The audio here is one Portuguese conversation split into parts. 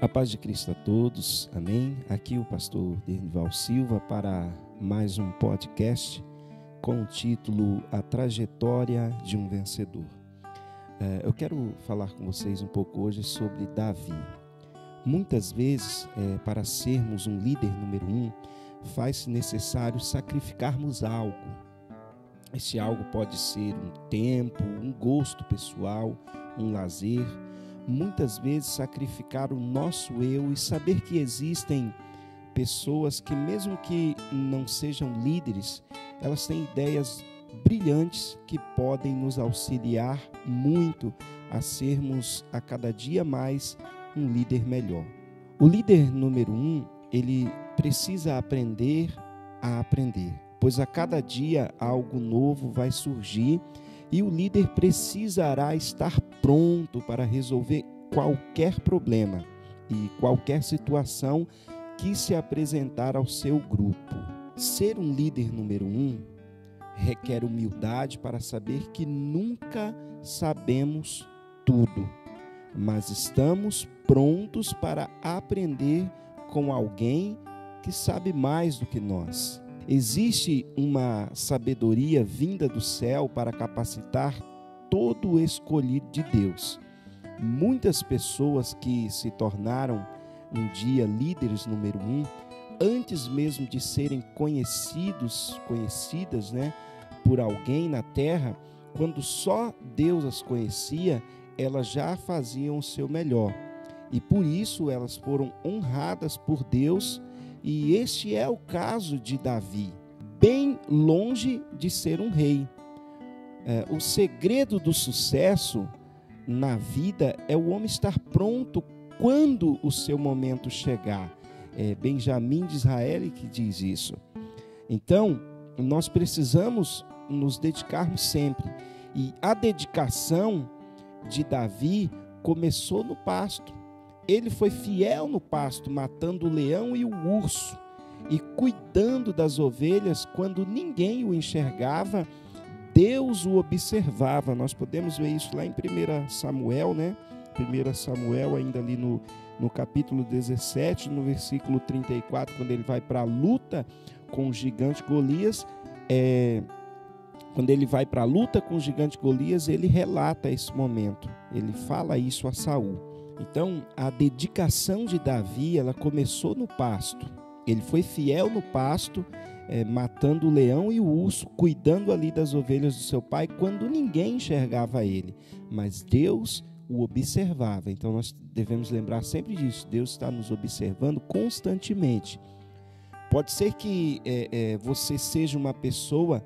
A paz de Cristo a todos, amém? Aqui o pastor Dernival Silva para mais um podcast com o título A Trajetória de um Vencedor. Eu quero falar com vocês um pouco hoje sobre Davi. Muitas vezes, para sermos um líder número 1, faz-se necessário sacrificarmos algo. Esse algo pode ser um tempo, um gosto pessoal, um lazer. Muitas vezes sacrificar o nosso eu e saber que existem pessoas que, mesmo que não sejam líderes, elas têm ideias brilhantes que podem nos auxiliar muito a sermos a cada dia mais um líder melhor. O líder número 1, ele precisa aprender a aprender, pois a cada dia algo novo vai surgir e o líder precisará estar pronto para resolver qualquer problema e qualquer situação que se apresentar ao seu grupo. Ser um líder número 1 requer humildade para saber que nunca sabemos tudo, mas estamos prontos para aprender com alguém que sabe mais do que nós. Existe uma sabedoria vinda do céu para capacitar todo o escolhido de Deus. Muitas pessoas que se tornaram um dia líderes número 1, antes mesmo de serem conhecidas, por alguém na terra, quando só Deus as conhecia, elas já faziam o seu melhor. E por isso elas foram honradas por Deus. E este é o caso de Davi, bem longe de ser um rei. O segredo do sucesso na vida é o homem estar pronto quando o seu momento chegar. É Benjamim de Israel que diz isso. Então, nós precisamos nos dedicarmos sempre. E a dedicação de Davi começou no pasto. Ele foi fiel no pasto, matando o leão e o urso e cuidando das ovelhas quando ninguém o enxergava, Deus o observava. Nós podemos ver isso lá em 1 Samuel, 1 Samuel, ainda ali no capítulo 17, no versículo 34, quando ele vai para a luta com o gigante Golias. Quando ele vai para a luta com o gigante Golias, ele relata esse momento, ele fala isso a Saul. Então, a dedicação de Davi, ela começou no pasto. Ele foi fiel no pasto, matando o leão e o urso, cuidando ali das ovelhas do seu pai, quando ninguém enxergava ele. Mas Deus o observava. Então, nós devemos lembrar sempre disso. Deus está nos observando constantemente. Pode ser que você seja uma pessoa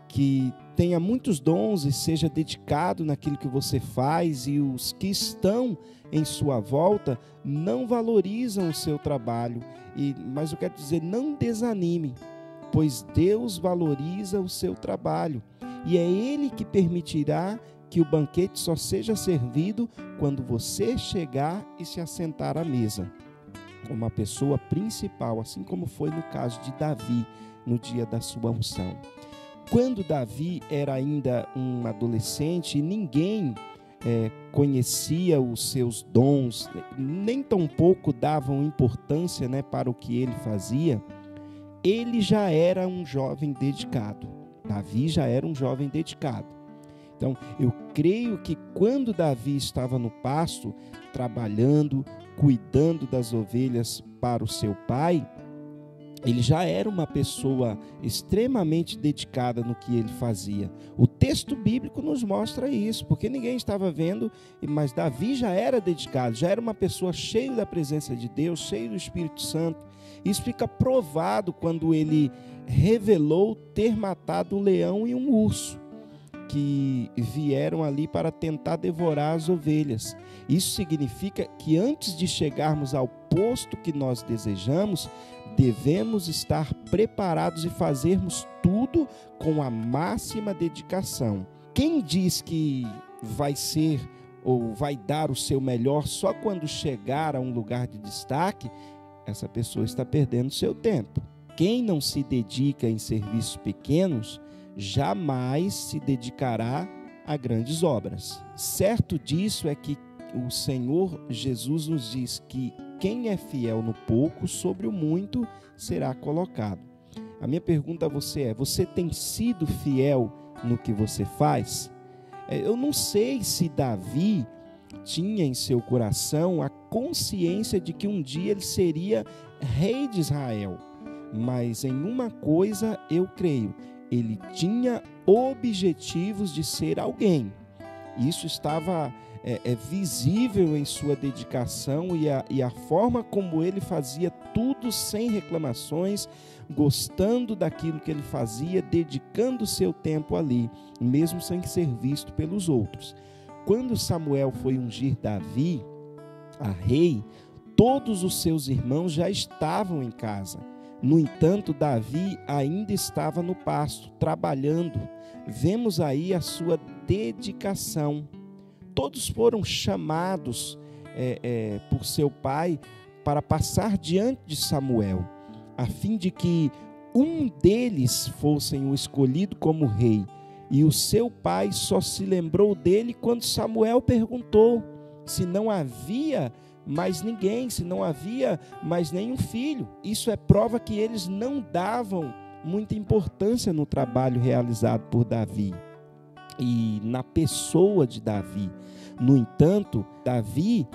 que tenha muitos dons e seja dedicado naquilo que você faz, e os que estão em sua volta não valorizam o seu trabalho. Mas eu quero dizer, não desanime, pois Deus valoriza o seu trabalho e é Ele que permitirá que o banquete só seja servido quando você chegar e se assentar à mesa como a pessoa principal, assim como foi no caso de Davi no dia da sua unção. Quando Davi era ainda um adolescente e ninguém conhecia os seus dons, nem tampouco davam importância para o que ele fazia, ele já era um jovem dedicado. Davi já era um jovem dedicado. Então, eu creio que quando Davi estava no pasto, trabalhando, cuidando das ovelhas para o seu pai, ele já era uma pessoa extremamente dedicada no que ele fazia. O texto bíblico nos mostra isso, porque ninguém estava vendo, mas Davi já era dedicado, já era uma pessoa cheia da presença de Deus, cheio do Espírito Santo. Isso fica provado quando ele revelou ter matado um leão e um urso, que vieram ali para tentar devorar as ovelhas. Isso significa que antes de chegarmos ao posto que nós desejamos, devemos estar preparados e fazermos tudo com a máxima dedicação. Quem diz que vai ser ou vai dar o seu melhor só quando chegar a um lugar de destaque, essa pessoa está perdendo seu tempo. Quem não se dedica em serviços pequenos, jamais se dedicará a grandes obras. Certo disso é que o Senhor Jesus nos diz que quem é fiel no pouco, sobre o muito será colocado. A minha pergunta a você é: você tem sido fiel no que você faz? Eu não sei se Davi tinha em seu coração a consciência de que um dia ele seria rei de Israel, mas em uma coisa eu creio: ele tinha objetivos de ser alguém. Isso estava visível em sua dedicação e a forma como ele fazia tudo sem reclamações, gostando daquilo que ele fazia, dedicando seu tempo ali, mesmo sem ser visto pelos outros. Quando Samuel foi ungir Davi a rei, todos os seus irmãos já estavam em casa. No entanto, Davi ainda estava no pasto, trabalhando. Vemos aí a sua dedicação. Todos foram chamados por seu pai para passar diante de Samuel, a fim de que um deles fosse o escolhido como rei. E o seu pai só se lembrou dele quando Samuel perguntou se não havia mais ninguém, se não havia mais nenhum filho. Isso é prova que eles não davam muita importância no trabalho realizado por Davi e na pessoa de Davi. No entanto, Davi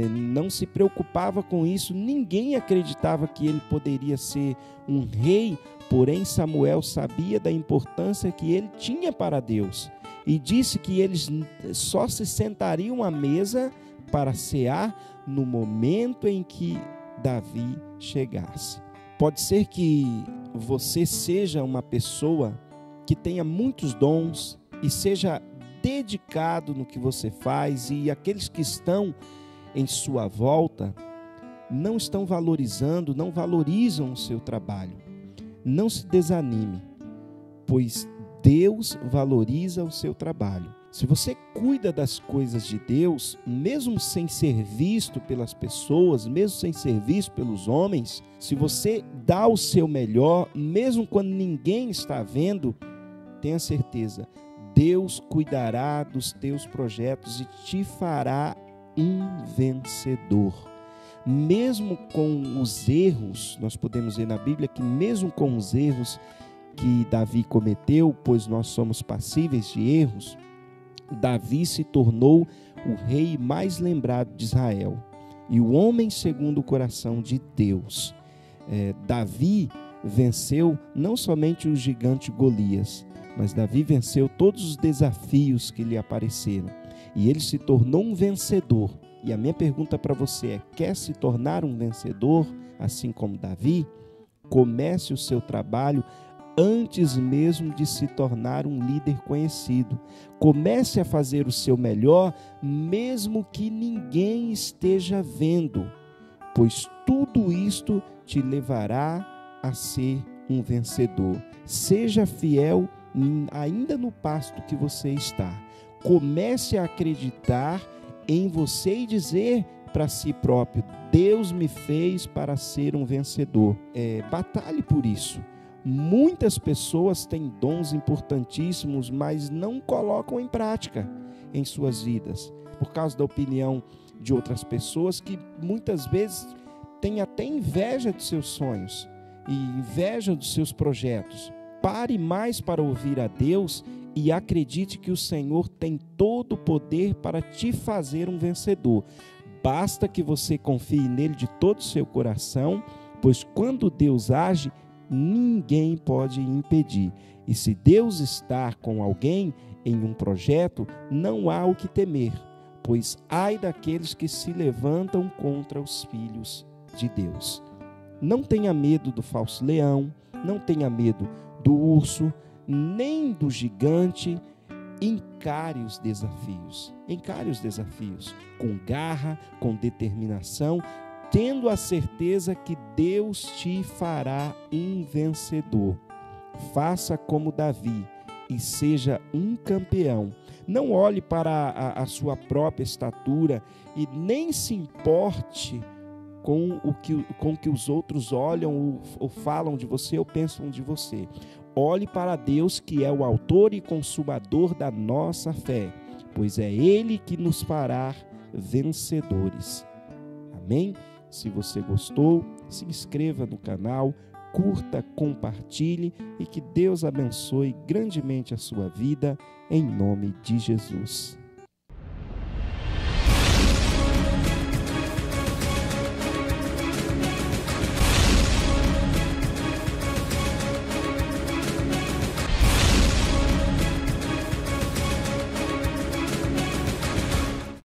não se preocupava com isso. Ninguém acreditava que ele poderia ser um rei, porém Samuel sabia da importância que ele tinha para Deus e disse que eles só se sentariam à mesa para cear no momento em que Davi chegasse. Pode ser que você seja uma pessoa que tenha muitos dons e seja dedicado no que você faz, e aqueles que estão em sua volta não estão valorizando, não valorizam o seu trabalho. Não se desanime, pois Deus valoriza o seu trabalho. Se você cuida das coisas de Deus, mesmo sem ser visto pelas pessoas, mesmo sem ser visto pelos homens, se você dá o seu melhor, mesmo quando ninguém está vendo, tenha certeza, Deus cuidará dos teus projetos e te fará um vencedor. Mesmo com os erros, nós podemos ver na Bíblia que mesmo com os erros que Davi cometeu, pois nós somos passíveis de erros, Davi se tornou o rei mais lembrado de Israel e o homem segundo o coração de Deus. Davi venceu não somente o gigante Golias, mas Davi venceu todos os desafios que lhe apareceram e ele se tornou um vencedor. E a minha pergunta para você é: quer se tornar um vencedor assim como Davi? Comece o seu trabalho antes mesmo de se tornar um líder conhecido. Comece a fazer o seu melhor, mesmo que ninguém esteja vendo, pois tudo isto te levará a ser um vencedor. Seja fiel ainda no pasto que você está. Comece a acreditar em você e dizer para si próprio: Deus me fez para ser um vencedor. Batalhe por isso. Muitas pessoas têm dons importantíssimos, mas não colocam em prática em suas vidas, por causa da opinião de outras pessoas que muitas vezes têm até inveja de seus sonhos e inveja dos seus projetos. Pare mais para ouvir a Deus e acredite que o Senhor tem todo o poder para te fazer um vencedor. Basta que você confie nele de todo o seu coração, pois quando Deus age, ninguém pode impedir. E se Deus está com alguém em um projeto, não há o que temer, pois ai daqueles que se levantam contra os filhos de Deus. Não tenha medo do falso leão, não tenha medo do urso, nem do gigante. Encare os desafios com garra, com determinação, tendo a certeza que Deus te fará um vencedor. Faça como Davi e seja um campeão. Não olhe para a sua própria estatura e nem se importe com o que os outros olham ou falam de você ou pensam de você. Olhe para Deus, que é o autor e consumador da nossa fé, pois é Ele que nos fará vencedores. Amém? Se você gostou, se inscreva no canal, curta, compartilhe e que Deus abençoe grandemente a sua vida, em nome de Jesus.